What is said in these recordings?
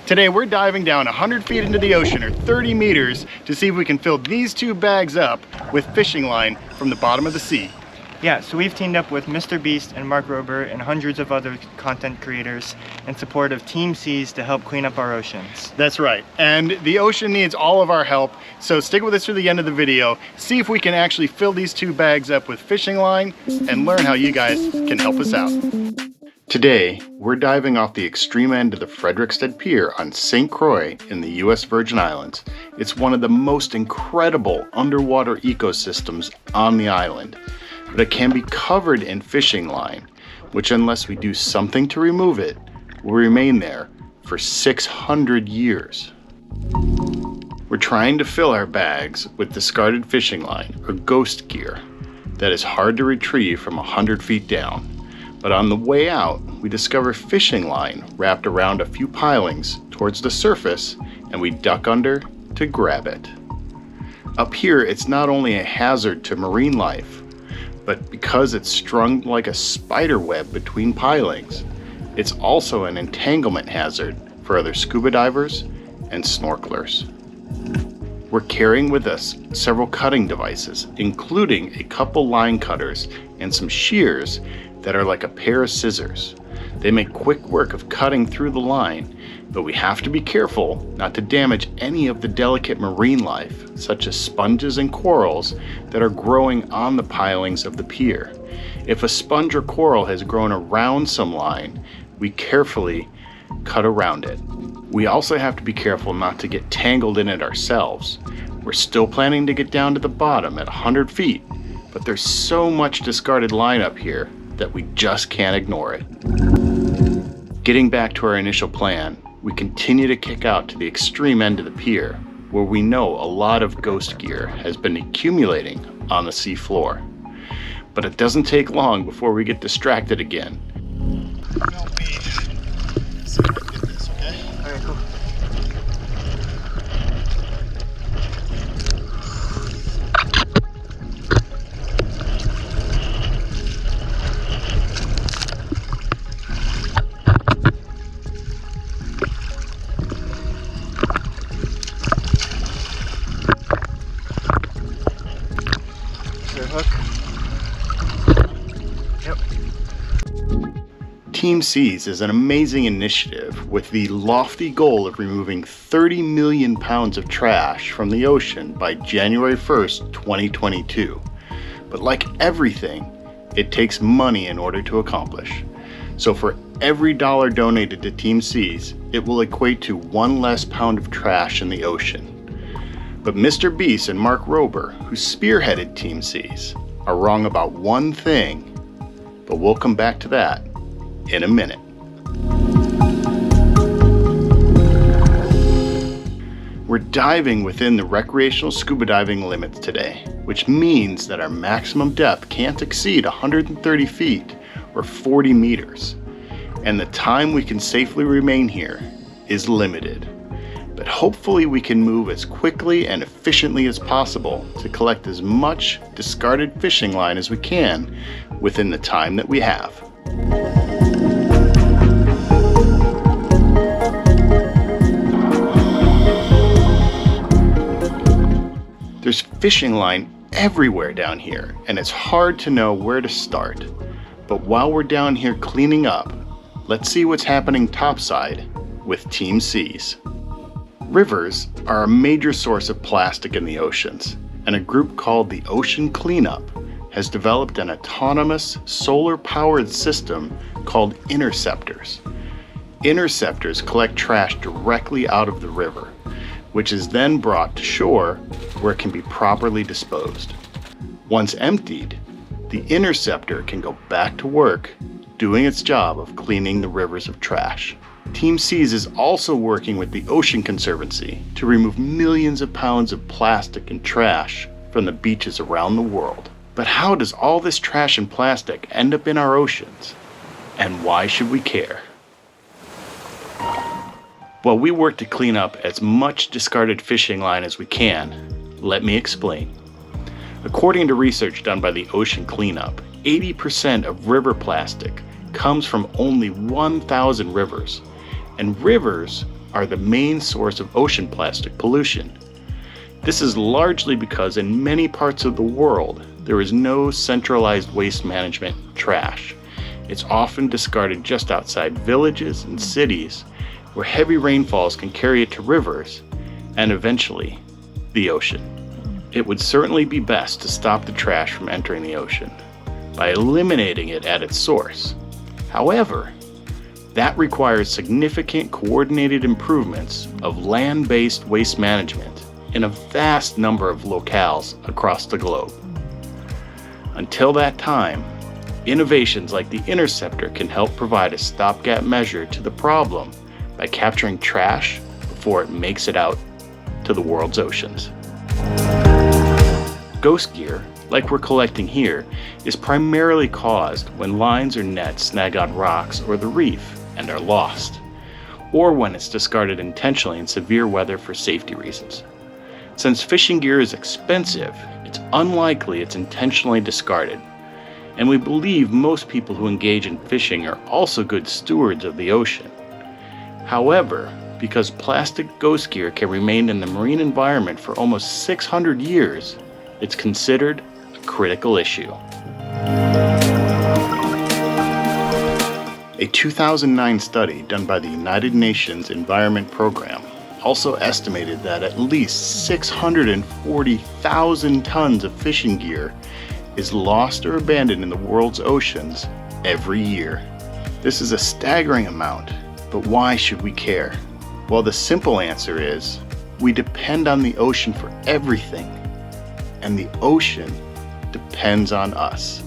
Today we're diving down 100 feet into the ocean, or 30 meters, to see if we can fill these two bags up with fishing line from the bottom of the sea. Yeah, so we've teamed up with Mr. Beast and Mark Rober and hundreds of other content creators in support of Team Seas to help clean up our oceans. That's right, and the ocean needs all of our help, so stick with us through the end of the video, see if we can actually fill these two bags up with fishing line, and learn how you guys can help us out. Today, we're diving off the extreme end of the Frederiksted Pier on St. Croix in the US Virgin Islands. It's one of the most incredible underwater ecosystems on the island, but it can be covered in fishing line, which unless we do something to remove it, will remain there for 600 years. We're trying to fill our bags with discarded fishing line, or ghost gear, that is hard to retrieve from 100 feet down. But on the way out, we discover fishing line wrapped around a few pilings towards the surface, and we duck under to grab it. Up here, it's not only a hazard to marine life, but because it's strung like a spider web between pilings, it's also an entanglement hazard for other scuba divers and snorkelers. We're carrying with us several cutting devices, including a couple line cutters and some shears that are like a pair of scissors. They make quick work of cutting through the line, but we have to be careful not to damage any of the delicate marine life, such as sponges and corals that are growing on the pilings of the pier. If a sponge or coral has grown around some line, we carefully cut around it. We also have to be careful not to get tangled in it ourselves. We're still planning to get down to the bottom at 100 feet, but there's so much discarded line up here that we just can't ignore it. Getting back to our initial plan, we continue to kick out to the extreme end of the pier, where we know a lot of ghost gear has been accumulating on the sea floor. But it doesn't take long before we get distracted again. Help me. See if I can get this, okay? All right, cool. Team Seas is an amazing initiative with the lofty goal of removing 30 million pounds of trash from the ocean by January 1st, 2022. But like everything, it takes money in order to accomplish. So for every dollar donated to Team Seas, it will equate to one less pound of trash in the ocean. But Mr. Beast and Mark Rober, who spearheaded Team Seas, are wrong about one thing, but we'll come back to that in a minute. We're diving within the recreational scuba diving limits today, which means that our maximum depth can't exceed 130 feet or 40 meters, and the time we can safely remain here is limited. But hopefully we can move as quickly and efficiently as possible to collect as much discarded fishing line as we can within the time that we have. There's fishing line everywhere down here, and it's hard to know where to start. But while we're down here cleaning up, let's see what's happening topside with Team Seas. Rivers are a major source of plastic in the oceans, and a group called the Ocean Cleanup has developed an autonomous solar-powered system called interceptors. Interceptors collect trash directly out of the river, which is then brought to shore where it can be properly disposed. Once emptied, the interceptor can go back to work doing its job of cleaning the rivers of trash. Team Seas is also working with the Ocean Conservancy to remove millions of pounds of plastic and trash from the beaches around the world. But how does all this trash and plastic end up in our oceans? And why should we care? While we work to clean up as much discarded fishing line as we can, let me explain. According to research done by the Ocean Cleanup, 80% of river plastic comes from only 1,000 rivers, and rivers are the main source of ocean plastic pollution. This is largely because in many parts of the world, there is no centralized waste management trash. It's often discarded just outside villages and cities where heavy rainfalls can carry it to rivers and eventually the ocean. It would certainly be best to stop the trash from entering the ocean by eliminating it at its source. However, that requires significant coordinated improvements of land-based waste management in a vast number of locales across the globe. Until that time, innovations like the Interceptor can help provide a stopgap measure to the problem by capturing trash before it makes it out to the world's oceans. Ghost gear, like we're collecting here, is primarily caused when lines or nets snag on rocks or the reef and are lost, or when it's discarded intentionally in severe weather for safety reasons. Since fishing gear is expensive, it's unlikely it's intentionally discarded, and we believe most people who engage in fishing are also good stewards of the ocean. However, because plastic ghost gear can remain in the marine environment for almost 600 years, it's considered a critical issue. A 2009 study done by the United Nations Environment Program also estimated that at least 640,000 tons of fishing gear is lost or abandoned in the world's oceans every year. This is a staggering amount, but why should we care? Well, the simple answer is we depend on the ocean for everything, and the ocean depends on us.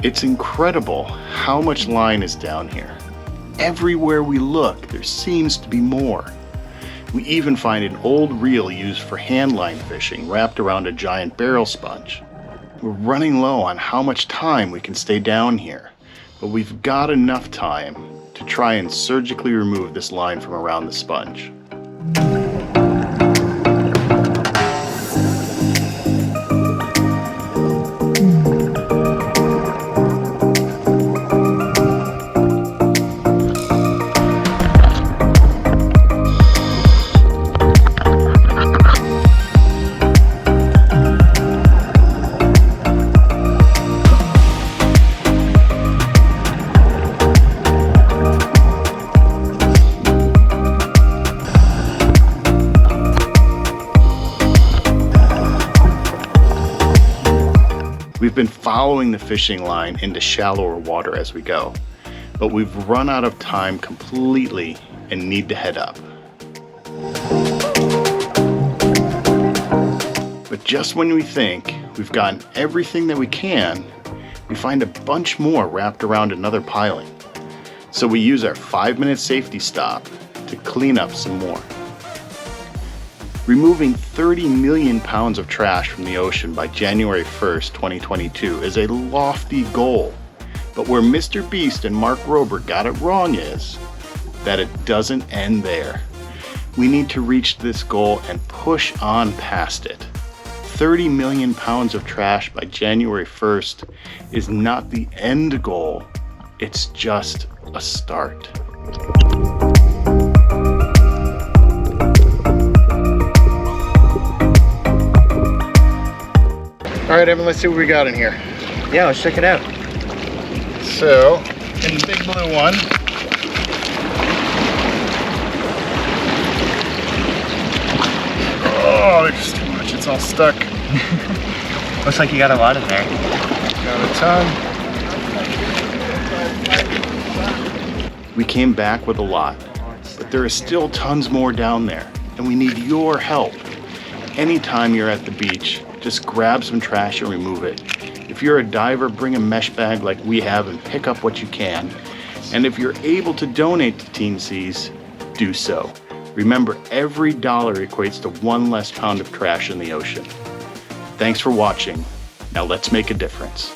It's incredible how much line is down here. Everywhere we look, there seems to be more. We even find an old reel used for hand line fishing wrapped around a giant barrel sponge. We're running low on how much time we can stay down here, but we've got enough time to try and surgically remove this line from around the sponge. We've been following the fishing line into shallower water as we go, but we've run out of time completely and need to head up. But just when we think we've gotten everything that we can, we find a bunch more wrapped around another piling. So we use our 5-minute safety stop to clean up some more. Removing 30 million pounds of trash from the ocean by January 1st, 2022 is a lofty goal. But where Mr. Beast and Mark Rober got it wrong is that it doesn't end there. We need to reach this goal and push on past it. 30 million pounds of trash by January 1st is not the end goal, it's just a start. All right, Evan, let's see what we got in here. Yeah, let's check it out. So, in the big blue one, oh, there's too much, it's all stuck. Looks like you got a lot in there. Got a ton. We came back with a lot, but there is still tons more down there, and we need your help. Anytime you're at the beach, just grab some trash and remove it. If you're a diver, bring a mesh bag like we have and pick up what you can. And if you're able to donate to Team Seas, do so. Remember, every dollar equates to 1 less pound of trash in the ocean. Thanks for watching. Now let's make a difference.